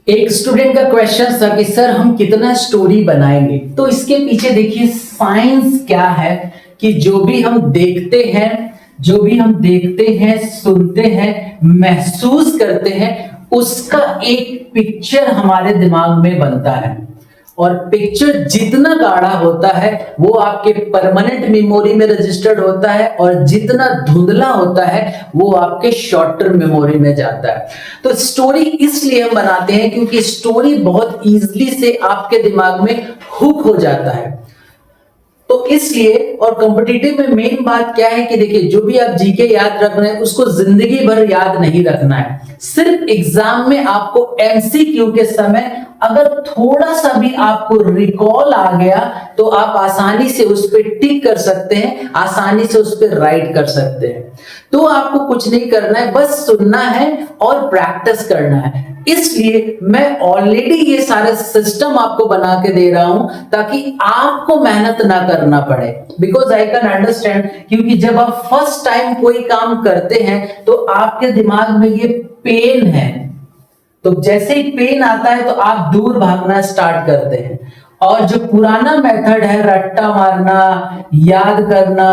एक स्टूडेंट का क्वेश्चन था कि सर हम कितना स्टोरी बनाएंगे। तो इसके पीछे देखिए साइंस क्या है कि जो भी हम देखते हैं सुनते हैं महसूस करते हैं उसका एक पिक्चर हमारे दिमाग में बनता है। और पिक्चर जितना गाढ़ा होता है वो आपके परमानेंट मेमोरी में रजिस्टर्ड होता है, और जितना धुंधला होता है वो आपके शॉर्ट टर्म मेमोरी में जाता है। तो स्टोरी इसलिए हम बनाते हैं क्योंकि स्टोरी बहुत इजीली से आपके दिमाग में हुक हो जाता है। तो इसलिए, और कॉम्पिटिटिव में मेन बात क्या है कि देखिए जो भी आप जीके याद रख रहे हैं उसको जिंदगी भर याद नहीं रखना है। सिर्फ एग्जाम में आपको एमसीक्यू के समय अगर थोड़ा सा भी आपको रिकॉल आ गया तो आप आसानी से उस पर टिक कर सकते हैं, आसानी से उस पर राइट कर सकते हैं। तो आपको कुछ नहीं करना है, बस सुनना है और प्रैक्टिस करना है। इसलिए मैं ऑलरेडी ये सारे सिस्टम आपको बना के दे रहा हूं ताकि आपको मेहनत ना करना पड़े। बिकॉज आई कैन अंडरस्टैंड, क्योंकि जब आप फर्स्ट टाइम कोई काम करते हैं तो आपके दिमाग में ये पेन है, तो जैसे ही पेन आता है तो आप दूर भागना स्टार्ट करते हैं। और जो पुराना मेथड है रट्टा मारना, याद करना,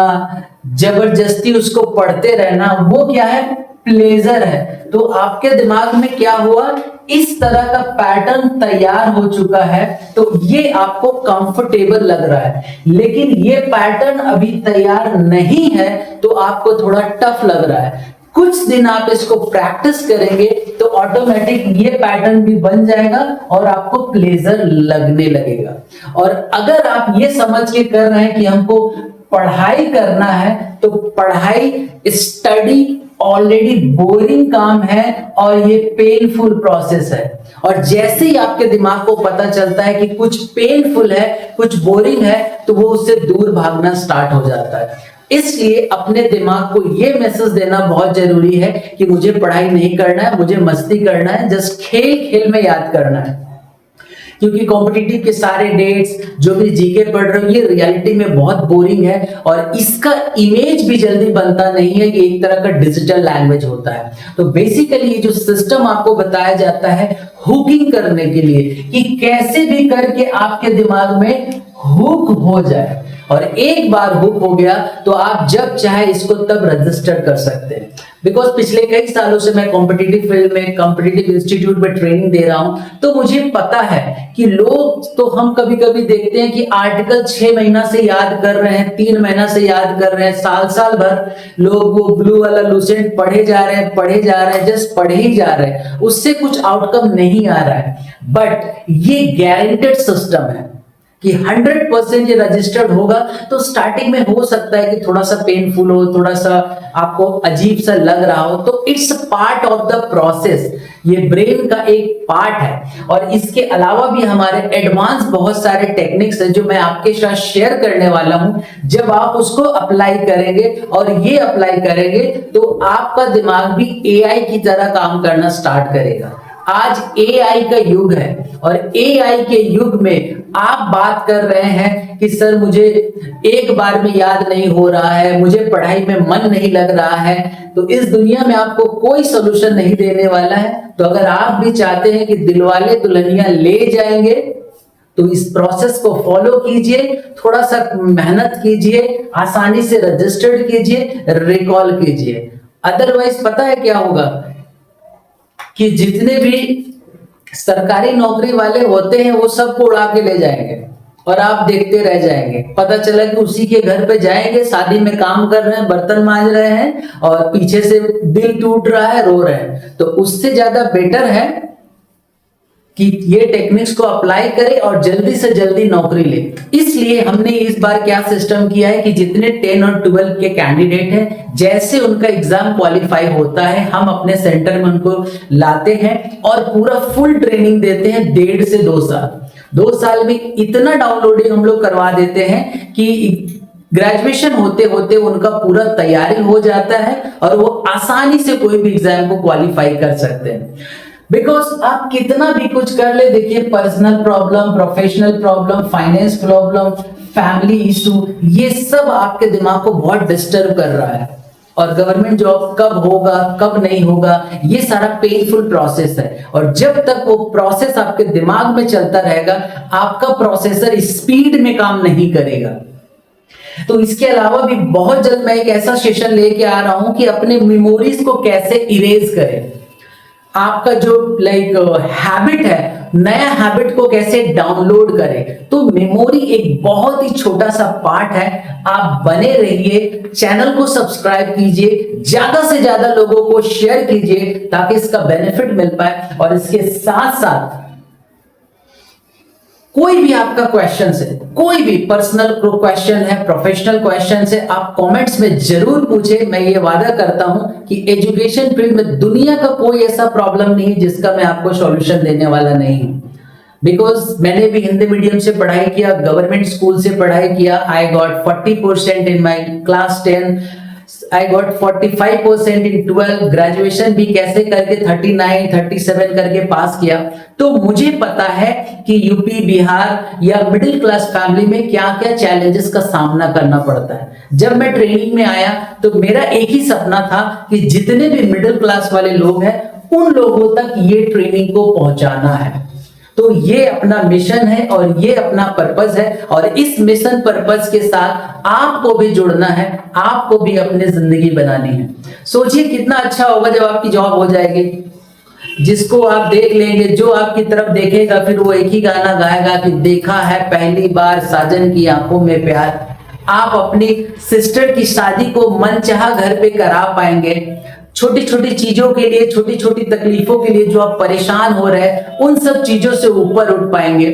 जबरदस्ती उसको पढ़ते रहना, वो क्या है, प्लेजर है। तो आपके दिमाग में क्या हुआ, इस तरह का पैटर्न तैयार हो चुका है, तो ये आपको कंफर्टेबल लग रहा है। लेकिन ये पैटर्न अभी तैयार नहीं है तो आपको थोड़ा टफ लग रहा है। कुछ दिन आप इसको प्रैक्टिस करेंगे तो ऑटोमेटिक ये पैटर्न भी बन जाएगा और आपको प्लेजर लगने लगेगा। और अगर आप ये समझ के कर रहे हैं कि हमको पढ़ाई करना है, तो पढ़ाई स्टडी ऑलरेडी बोरिंग काम है और ये पेनफुल प्रोसेस है। और जैसे ही आपके दिमाग को पता चलता है कि कुछ पेनफुल है, कुछ बोरिंग है, तो वो उससे दूर भागना स्टार्ट हो जाता है। इसलिए अपने दिमाग को ये मैसेज देना बहुत जरूरी है कि मुझे पढ़ाई नहीं करना है, मुझे मस्ती करना है, जस्ट खेल खेल में याद करना है। क्योंकि कॉम्पिटिटिव के सारे डेट्स जो भी जीके पढ़ रहे हो ये रियलिटी में बहुत बोरिंग है, और इसका इमेज भी जल्दी बनता नहीं है। ये एक तरह का डिजिटल लैंग्वेज होता है। तो बेसिकली जो सिस्टम आपको बताया जाता है हुकिंग करने के लिए, कि कैसे भी करके आपके दिमाग में हुक हो जाए, और एक बार हुक हो गया तो आप जब चाहे इसको तब रजिस्टर कर सकते हैं। बिकॉज पिछले कई सालों से मैं कॉम्पिटिटिव फील्ड में, कॉम्पिटिटिव इंस्टीट्यूट में ट्रेनिंग दे रहा हूं, तो मुझे पता है कि लोग, तो हम कभी कभी देखते हैं कि आर्टिकल 6 महीना से याद कर रहे हैं, 3 महीना से याद कर रहे हैं, साल भर लोग वो ब्लू वाला लूसेंट पढ़े जा रहे हैं, जस्ट पढ़े ही जा रहे हैं, उससे कुछ आउटकम नहीं आ रहा है। बट ये गारंटेड सिस्टम है कि 100% ये रजिस्टर्ड होगा। तो स्टार्टिंग में हो सकता है कि थोड़ा सा पेनफुल हो, थोड़ा सा आपको अजीब सा लग रहा हो, तो it's part of the process. ये ब्रेन का एक पार्ट है। और इसके अलावा भी हमारे एडवांस बहुत सारे टेक्निक्स हैं जो मैं आपके साथ शेयर करने वाला हूं। जब आप उसको अप्लाई करेंगे और ये अप्लाई करेंगे तो आपका दिमाग भी एआई की तरह काम करना स्टार्ट करेगा। आज एआई का युग है, और एआई के युग में आप बात कर रहे हैं कि सर मुझे एक बार में याद नहीं हो रहा है, मुझे पढ़ाई में मन नहीं लग रहा है, तो इस दुनिया में आपको कोई सोल्यूशन नहीं देने वाला है। तो अगर आप भी चाहते हैं कि दिलवाले दुल्हनिया ले जाएंगे, तो इस प्रोसेस को फॉलो कीजिए, थोड़ा सा मेहनत कीजिए, आसानी से रजिस्टर्ड कीजिए, रिकॉल कीजिए। अदरवाइज पता है क्या होगा कि जितने भी सरकारी नौकरी वाले होते हैं वो सबको उड़ा के ले जाएंगे और आप देखते रह जाएंगे। पता चला कि उसी के घर पे जाएंगे, शादी में काम कर रहे हैं, बर्तन मांज रहे हैं, और पीछे से दिल टूट रहा है, रो रहे हैं। तो उससे ज्यादा बेटर है कि ये टेक्निक्स को अप्लाई करें और जल्दी से जल्दी नौकरी ले। इसलिए हमने इस बार क्या सिस्टम किया है कि जितने 10 और 12 के कैंडिडेट हैं, जैसे उनका एग्जाम क्वालिफाई होता है, हम अपने सेंटर में उनको लाते हैं और पूरा फुल ट्रेनिंग देते हैं 1.5 से 2 साल। 2 साल में इतना डाउनलोडिंग हम लोग करवा देते हैं कि ग्रेजुएशन होते होते उनका पूरा तैयारी हो जाता है और वो आसानी से कोई भी एग्जाम को क्वालिफाई कर सकते हैं। बिकॉज आप कितना भी कुछ कर ले, देखिए personal problem, professional problem, finance problem, family issue, ये सब आपके दिमाग को बहुत डिस्टर्ब कर रहा है। और गवर्नमेंट जॉब कब होगा कब नहीं होगा, ये सारा पेनफुल प्रोसेस है। और जब तक वो प्रोसेस आपके दिमाग में चलता रहेगा, आपका प्रोसेसर स्पीड में काम नहीं करेगा। तो इसके अलावा भी बहुत जल्द मैं एक ऐसा सेशन लेके आ रहा हूं कि अपने मेमोरीज को कैसे इरेज करें, आपका जो हैबिट है, नया हैबिट को कैसे डाउनलोड करें। तो मेमोरी एक बहुत ही छोटा सा पार्ट है। आप बने रहिए, चैनल को सब्सक्राइब कीजिए, ज्यादा से ज्यादा लोगों को शेयर कीजिए ताकि इसका बेनिफिट मिल पाए। और इसके साथ साथ कोई भी आपका क्वेश्चन है, कोई भी पर्सनल क्वेश्चन है, प्रोफेशनल क्वेश्चन है, आप कमेंट्स में जरूर पूछे। मैं ये वादा करता हूं कि एजुकेशन फील्ड में दुनिया का कोई ऐसा प्रॉब्लम नहीं है जिसका मैं आपको सॉल्यूशन देने वाला नहीं हूं। बिकॉज मैंने भी हिंदी मीडियम से पढ़ाई किया, गवर्नमेंट स्कूल से पढ़ाई किया। I got 40% in my class 10, I got 45% in 12, graduation भी कैसे करके 39, 37 करके पास किया। तो मुझे पता है कि यूपी, बिहार या मिडिल क्लास फैमिली में क्या क्या चैलेंजेस का सामना करना पड़ता है। जब मैं ट्रेनिंग में आया तो मेरा एक ही सपना था कि जितने भी मिडिल क्लास वाले लोग हैं उन लोगों तक ये ट्रेनिंग को पहुंचाना है। तो ये अपना मिशन है और ये अपना पर्पस है, और इस मिशन पर्पस के साथ आपको भी जुड़ना है, आपको भी अपनी जिंदगी बनानी है। सोचिए कितना अच्छा होगा जब आपकी जॉब हो जाएगी, जिसको आप देख लेंगे, जो आपकी तरफ देखेगा फिर वो एक ही गाना गाएगा कि देखा है पहली बार साजन की आंखों में प्यार। आप अपनी सिस्टर की शादी को मनचाहा घर पे करा पाएंगे। छोटी छोटी चीजों के लिए, छोटी छोटी तकलीफों के लिए जो आप परेशान हो रहे हैं, उन सब चीजों से ऊपर उठ पाएंगे।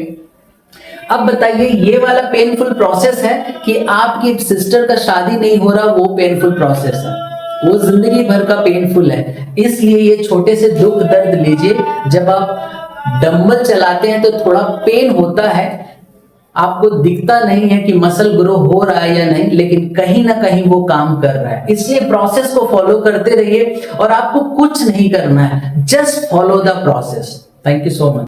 अब बताइए, ये वाला पेनफुल प्रोसेस है कि आपकी सिस्टर का शादी नहीं हो रहा, वो पेनफुल प्रोसेस है, वो जिंदगी भर का पेनफुल है। इसलिए ये छोटे से दुख दर्द लीजिए। जब आप डंबल चलाते हैं तो थोड़ा पेन होता है, आपको दिखता नहीं है कि मसल ग्रो हो रहा है या नहीं, लेकिन कहीं ना कहीं वो काम कर रहा है। इसलिए प्रोसेस को फॉलो करते रहिए और आपको कुछ नहीं करना है, just follow the process. Thank you so much.